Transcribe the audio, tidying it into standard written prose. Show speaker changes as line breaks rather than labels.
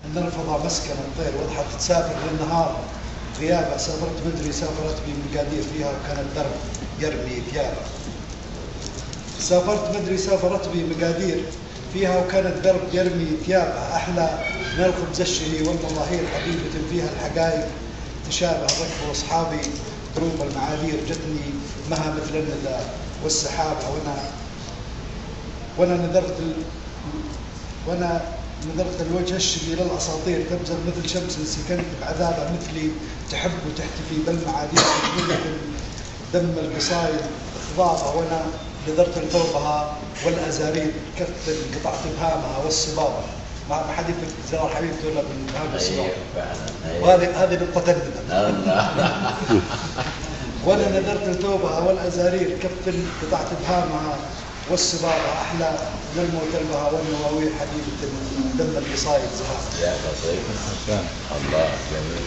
أن نرفض مسكن الطير وضحت تسافر للنهار غيابه، سافرت مدري سافرت بمقادير فيها وكان الدرب يرمي ثيابه. سافرت مدري سافرت بمقادير فيها وكان الدرب يرمي ثيابه، أحلى من الخبز الشهي والمظاهير حبيبة فيها الحقائق تشابه. الركب واصحابي دروب المعاذير جتني مها مثل الندى والسحابه، وانا نذرت الوجه الشقي للاساطير تبزل مثل شمس سكنت بعذابه مثلي تحب وتحتفي بالمعاذير دم القصايد خضابه، وانا نذرت ثوبها والازارير كف قطعت ابهامها والصبابه. ما حد يفك زرار حبيبتي ولا بالابهام والصبابه. وهذه نقطه الندم. وانا نذرت ثوبها والازارير كف قطعت ابهامها والصبابه، احلى من الموت البها والنواويل حبيبه دم القصايد زهاق.
يا لطيف الله جميل.